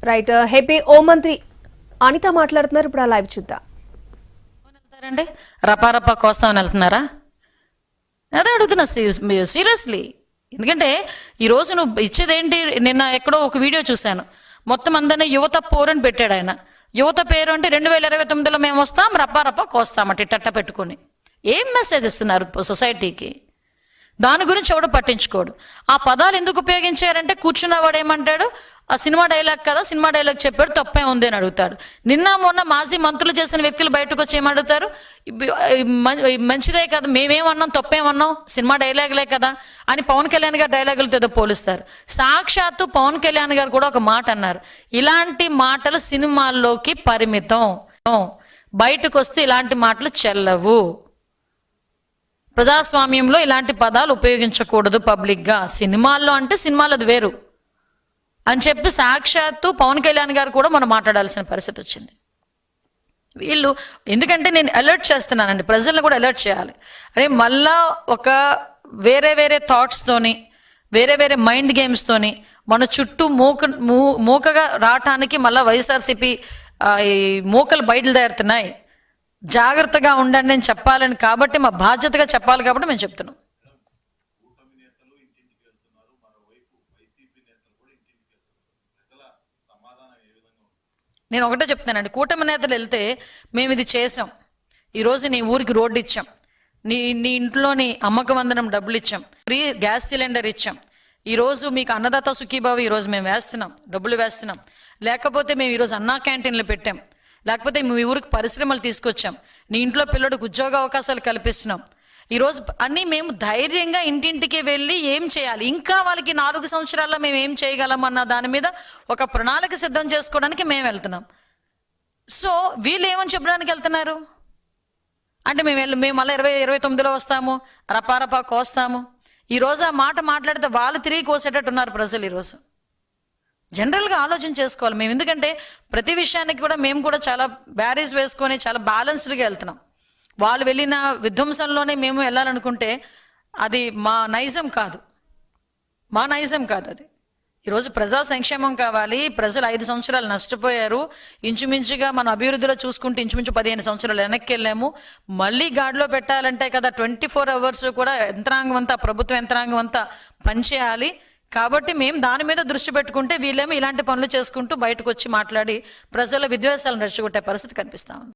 Right happy ఓ మంత్రి అనిత మాట్లాడుతున్నారు. ఇప్పుడు ఆ లైవ్ చూద్దాం. వెళ్తారండి రపారపా కోస్తామని వెళ్తున్నారా? అదే అడుగుతున్నా సీరియస్లీ. ఎందుకంటే ఈరోజు నువ్వు ఇచ్చేదేంటి? నిన్న ఎక్కడో ఒక వీడియో చూశాను, మొత్తం అందరినీ యువత పోరని పెట్టాడు ఆయన. యువత పేరు అంటే 2029లో మేము వస్తాం రపారపా కోస్తామట ఇట్టట్ట పెట్టుకొని. ఏం మెసేజ్ ఇస్తున్నారు సొసైటీకి? దాని గురించి ఎవడు పట్టించుకోడు. ఆ పదాలు ఎందుకు ఉపయోగించారంటే కూర్చున్నవాడు ఏమంటాడు, ఆ సినిమా డైలాగ్ కదా, సినిమా డైలాగ్ చెప్పాడు తప్పే ఉంది అని అడుగుతాడు. నిన్న మొన్న మాజీ మంత్రులు చేసిన వ్యక్తులు బయటకు వచ్చి ఏమడుగుతారు, మంచిదే కదా, మేమేమన్నాం తప్పేమన్నాం, సినిమా డైలాగులే కదా అని పవన్ కళ్యాణ్ గారు డైలాగులతో పోలుస్తారు. సాక్షాత్తు పవన్ కళ్యాణ్ గారు కూడా ఒక మాట అన్నారు, ఇలాంటి మాటలు సినిమాల్లోకి పరిమితం, బయటకు వస్తే ఇలాంటి మాటలు చెల్లవు, ప్రజాస్వామ్యంలో ఇలాంటి పదాలు ఉపయోగించకూడదు పబ్లిక్గా, సినిమాల్లో అంటే సినిమాలు అది వేరు అని చెప్పి సాక్షాత్తు పవన్ కళ్యాణ్ గారు కూడా మనం మాట్లాడాల్సిన పరిస్థితి వచ్చింది. వీళ్ళు ఎందుకంటే నేను అలర్ట్ చేస్తున్నానండి, ప్రజలను కూడా అలర్ట్ చేయాలి. అరే మళ్ళా ఒక వేరే వేరే థాట్స్తోని, వేరే వేరే మైండ్ గేమ్స్తోని మన చుట్టూ మూకగా రావటానికి మళ్ళీ వైఎస్ఆర్సీపీ ఈ మూకలు బయలుదేరుతున్నాయి. జాగ్రత్తగా ఉండండి అని చెప్పాలని, కాబట్టి మా బాధ్యతగా చెప్పాలి కాబట్టి మేము చెప్తున్నాం. నేను ఒకటే చెప్తానండి, కూటమి నేతలు వెళ్తే మేము ఇది చేసాం, ఈరోజు నీ ఊరికి రోడ్డు ఇచ్చాం, నీ ఇంట్లోని అమ్మక వందనం డబ్బులు ఇచ్చాం, ఫ్రీ గ్యాస్ సిలిండర్ ఇచ్చాం, ఈరోజు మీకు అన్నదాత సుఖీభావ ఈరోజు మేము వేస్తున్నాం, డబ్బులు వేస్తున్నాం, లేకపోతే మేము ఈరోజు అన్నా క్యాంటీన్లు పెట్టాం, లేకపోతే మీ ఊరికి పరిశ్రమలు తీసుకొచ్చాం, నీ ఇంట్లో పిల్లడికి ఉద్యోగ అవకాశాలు కల్పిస్తున్నాం, ఈరోజు అన్నీ మేము ధైర్యంగా ఇంటింటికి వెళ్ళి ఏం చేయాలి, ఇంకా వాళ్ళకి 4 సంవత్సరాల్లో మేము ఏం చేయగలం అన్న దాని మీద ఒక ప్రణాళిక సిద్ధం చేసుకోవడానికి మేము వెళ్తున్నాం. సో వీళ్ళు ఏమని చెప్పడానికి వెళ్తున్నారు అంటే మేము మళ్ళీ 2029లో వస్తాము, రపారపా కోస్తాము. ఈరోజు ఆ మాట మాట్లాడితే వాళ్ళు తిరిగి కోసేటట్టు ఉన్నారు ప్రజలు. ఈరోజు జనరల్గా ఆలోచన చేసుకోవాలి మేము, ఎందుకంటే ప్రతి విషయానికి కూడా మేము కూడా చాలా బ్యారేజ్ వేసుకొని చాలా బ్యాలెన్స్డ్గా వెళ్తున్నాం. వాళ్ళు వెళ్ళిన విధ్వంసంలోనే మేము వెళ్ళాలనుకుంటే అది మా నైజం కాదు, అది. ఈరోజు ప్రజా సంక్షేమం కావాలి. ప్రజలు 5 సంవత్సరాలు నష్టపోయారు, ఇంచుమించుగా మనం అభివృద్ధిలో చూసుకుంటే ఇంచుమించు 15 సంవత్సరాలు వెనక్కి వెళ్ళాము. మళ్ళీ గాడిలో పెట్టాలంటే కదా 24 అవర్స్ కూడా యంత్రాంగం అంతా, ప్రభుత్వ యంత్రాంగం అంతా పనిచేయాలి. కాబట్టి మేము దాని మీద దృష్టి పెట్టుకుంటే వీళ్ళేమో ఇలాంటి పనులు చేసుకుంటూ బయటకు వచ్చి మాట్లాడి ప్రజల విద్వేషాలను రెచ్చగొట్టే పరిస్థితి కనిపిస్తా ఉంది.